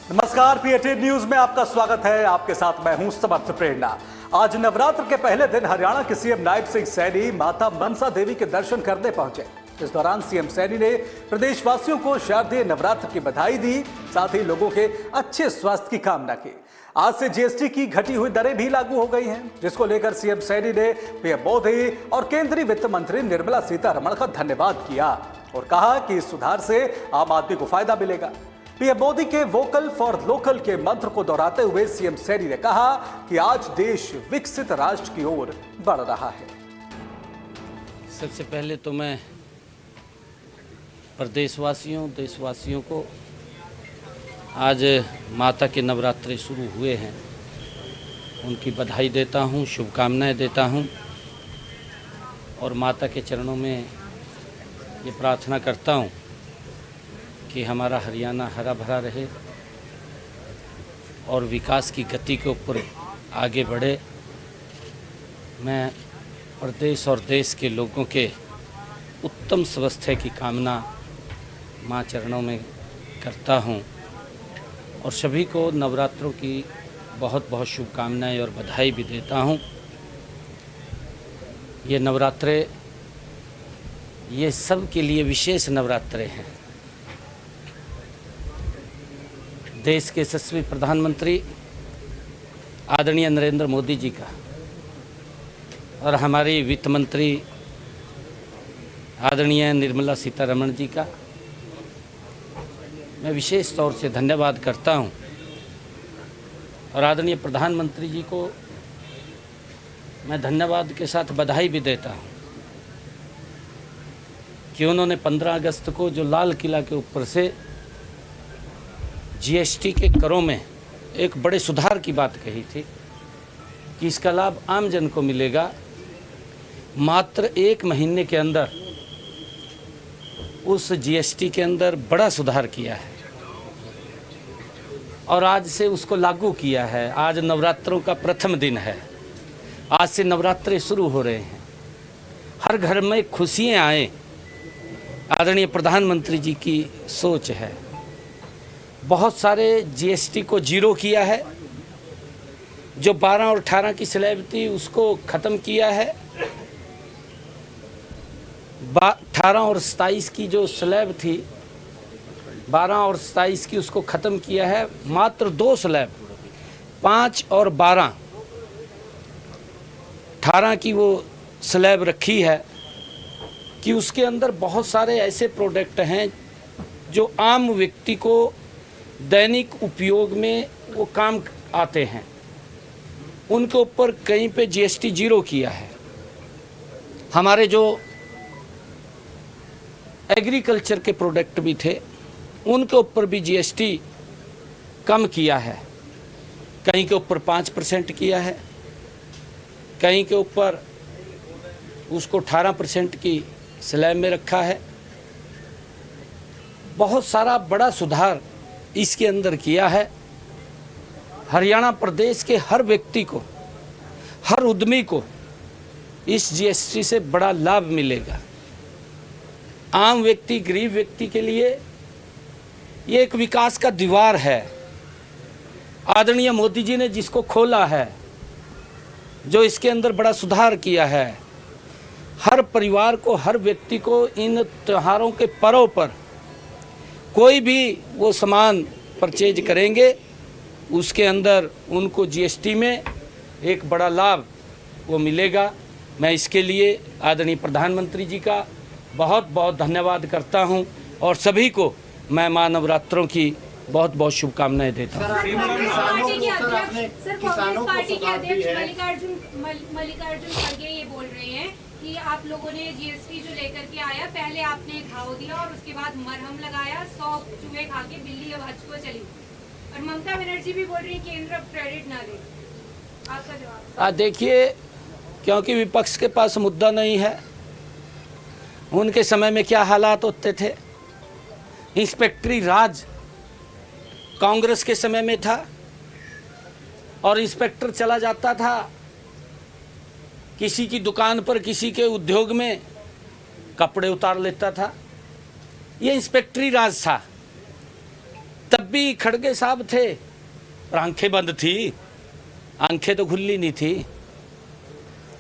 नमस्कार, पी18 न्यूज में आपका स्वागत है। आपके साथ मैं हूं समर्थ प्रेरणा। आज नवरात्र के पहले दिन हरियाणा के सीएम नायब सिंह सैनी माता मनसा देवी के दर्शन करने पहुंचे। इस दौरान सीएम सैनी ने प्रदेशवासियों को शारदीय नवरात्र की बधाई दी, साथ ही लोगों के अच्छे स्वास्थ्य की कामना की। आज से जीएसटी की घटी हुई दरें भी लागू हो गई हैं, जिसको लेकर सीएम सैनी ने पीएम मोदी और केंद्रीय वित्त मंत्री निर्मला सीतारमण का धन्यवाद किया और कहा कि इस सुधार से आम आदमी को फायदा मिलेगा। पीएम मोदी के वोकल फॉर लोकल के मंत्र को दोहराते हुए सीएम सैनी ने कहा कि आज देश विकसित राष्ट्र की ओर बढ़ रहा है। सबसे पहले तो मैं प्रदेशवासियों देशवासियों को आज माता के नवरात्रे शुरू हुए हैं, उनकी बधाई देता हूं, शुभकामनाएं देता हूं और माता के चरणों में ये प्रार्थना करता हूं कि हमारा हरियाणा हरा भरा रहे और विकास की गति के ऊपर आगे बढ़े। मैं प्रदेश और देश के लोगों के उत्तम स्वास्थ्य की कामना मां चरणों में करता हूं और सभी को नवरात्रों की बहुत बहुत शुभकामनाएं और बधाई भी देता हूं। ये नवरात्रे ये सब के लिए विशेष नवरात्रे हैं। देश के यशस्वी प्रधानमंत्री आदरणीय नरेंद्र मोदी जी का और हमारी वित्त मंत्री आदरणीय निर्मला सीतारमण जी का मैं विशेष तौर से धन्यवाद करता हूं और आदरणीय प्रधानमंत्री जी को मैं धन्यवाद के साथ बधाई भी देता हूं कि उन्होंने 15 अगस्त को जो लाल किला के ऊपर से जीएसटी के करों में एक बड़े सुधार की बात कही थी कि इसका लाभ आम जन को मिलेगा। मात्र 1 महीने के अंदर उस जीएसटी के अंदर बड़ा सुधार किया है और आज से उसको लागू किया है। आज नवरात्रों का प्रथम दिन है, आज से नवरात्रे शुरू हो रहे हैं। हर घर में खुशियाँ आए, आदरणीय प्रधानमंत्री जी की सोच है। बहुत सारे जीएसटी को जीरो किया है, जो 12 और 18 की स्लैब थी उसको ख़त्म किया है। 18 और 27 की जो स्लैब थी 12 और 27 की उसको ख़त्म किया है। मात्र 2 स्लैब 5 और 12 18 की वो स्लैब रखी है कि उसके अंदर बहुत सारे ऐसे प्रोडक्ट हैं जो आम व्यक्ति को दैनिक उपयोग में वो काम आते हैं, उनके ऊपर कहीं पे जीएसटी जीरो किया है। हमारे जो एग्रीकल्चर के प्रोडक्ट भी थे उनके ऊपर भी जीएसटी कम किया है। कहीं के ऊपर 5% किया है, कहीं के ऊपर उसको 18% की स्लैब में रखा है। बहुत सारा बड़ा सुधार इसके अंदर किया है। हरियाणा प्रदेश के हर व्यक्ति को, हर उद्यमी को इस जीएसटी से बड़ा लाभ मिलेगा। आम व्यक्ति, गरीब व्यक्ति के लिए ये एक विकास का द्वार है। आदरणीय मोदी जी ने जिसको खोला है, जो इसके अंदर बड़ा सुधार किया है, हर परिवार को, हर व्यक्ति को इन त्योहारों के पर्व पर कोई भी वो सामान परचेज करेंगे उसके अंदर उनको जीएसटी में एक बड़ा लाभ वो मिलेगा। मैं इसके लिए आदरणीय प्रधानमंत्री जी का बहुत बहुत धन्यवाद करता हूं और सभी को मैं मां नवरात्रों की बहुत बहुत शुभकामनाएं देता हूं। कांग्रेस पार्टी के अध्यक्ष मल्लिकार्जुन खड़गे ये बोल रहे हैं कि आप लोगों ने जीएसटी जो लेकर के आया, पहले आपने घाव दिया और उसके बाद मरहम लगाया, 100 चूहे खा के बिल्ली अब हज को चली। और ममता बनर्जी भी बोल रही है केंद्र अब क्रेडिट ना दे। आपका जवाब? देखिए, क्योंकि विपक्ष के पास मुद्दा नहीं है। उनके समय में क्या हालात होते थे, इंस्पेक्टरी राज कांग्रेस के समय में था और इंस्पेक्टर चला जाता था किसी की दुकान पर, किसी के उद्योग में कपड़े उतार लेता था। ये इंस्पेक्टरी राज था। तब तब भी खड़गे साहब थे, पर आंखें बंद थी, आंखें तो खुली नहीं थी।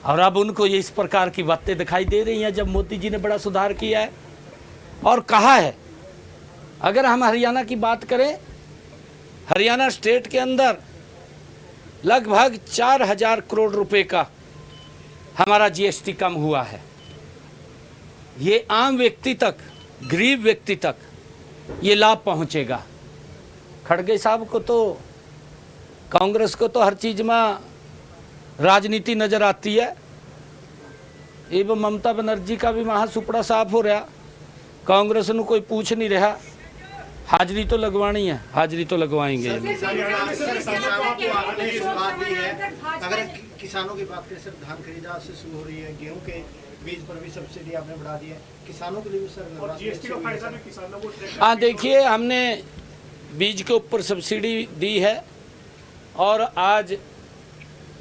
और अब उनको ये इस प्रकार की बातें दिखाई दे रही हैं जब मोदी जी ने बड़ा सुधार किया है और कहा है। अगर हम हरियाणा की बात करें, हरियाणा स्टेट के अंदर लगभग 4000 करोड़ रुपए का हमारा जीएसटी कम हुआ है। ये आम व्यक्ति तक, गरीब व्यक्ति तक ये लाभ पहुंचेगा। खड़गे साहब को तो, कांग्रेस को तो हर चीज में राजनीति नजर आती है। एवं ममता बनर्जी का भी महासुपड़ा साफ हो रहा, कांग्रेस ਨੂੰ कोई पूछ नहीं रहा। हाजिरी तो लगवानी है, हाजिरी तो लगवाएंगे। अगर किसानों की बात करें सर, धान खरीदा से शुरू हो रही है, गेहूं के बीज पर भी सब्सिडी आपने बढ़ा दी है, किसानों के लिए भी सर, और जीएसटी का फायदा भी किसानों को। हाँ देखिए, हमने बीज के ऊपर सब्सिडी दी है और आज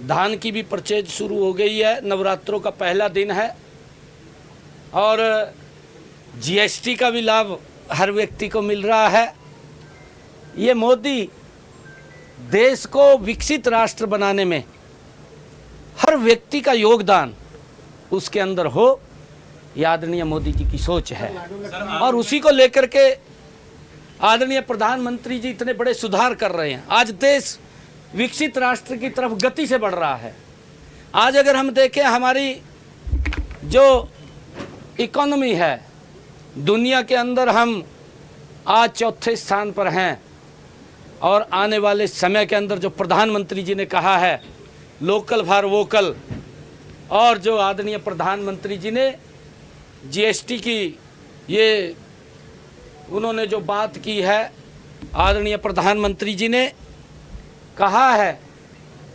धान की भी परचेज शुरू हो गई है। नवरात्रों का पहला दिन है और जीएसटी का भी लाभ हर व्यक्ति को मिल रहा है। ये मोदी देश को विकसित राष्ट्र बनाने में हर व्यक्ति का योगदान उसके अंदर हो, ये आदरणीय मोदी जी की सोच है और उसी को लेकर के आदरणीय प्रधानमंत्री जी इतने बड़े सुधार कर रहे हैं। आज देश विकसित राष्ट्र की तरफ गति से बढ़ रहा है। आज अगर हम देखें, हमारी जो इकोनॉमी है दुनिया के अंदर, हम आज चौथे स्थान पर हैं और आने वाले समय के अंदर जो प्रधानमंत्री जी ने कहा है लोकल फॉर वोकल, और जो आदरणीय प्रधानमंत्री जी ने जीएसटी की ये उन्होंने जो बात की है, आदरणीय प्रधानमंत्री जी ने कहा है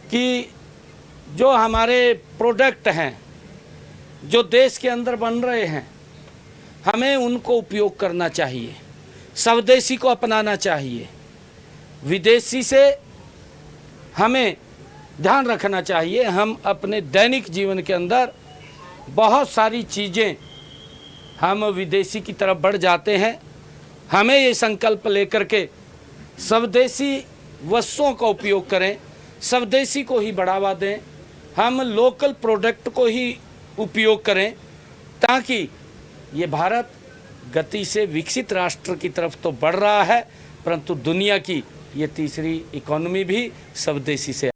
कि जो हमारे प्रोडक्ट हैं जो देश के अंदर बन रहे हैं, हमें उनको उपयोग करना चाहिए, स्वदेशी को अपनाना चाहिए, विदेशी से हमें ध्यान रखना चाहिए। हम अपने दैनिक जीवन के अंदर बहुत सारी चीज़ें हम विदेशी की तरफ बढ़ जाते हैं। हमें ये संकल्प लेकर के स्वदेशी वस्तुओं का उपयोग करें, स्वदेशी को ही बढ़ावा दें, हम लोकल प्रोडक्ट को ही उपयोग करें, ताकि ये भारत गति से विकसित राष्ट्र की तरफ तो बढ़ रहा है, परंतु दुनिया की ये तीसरी इकोनॉमी भी स्वदेशी से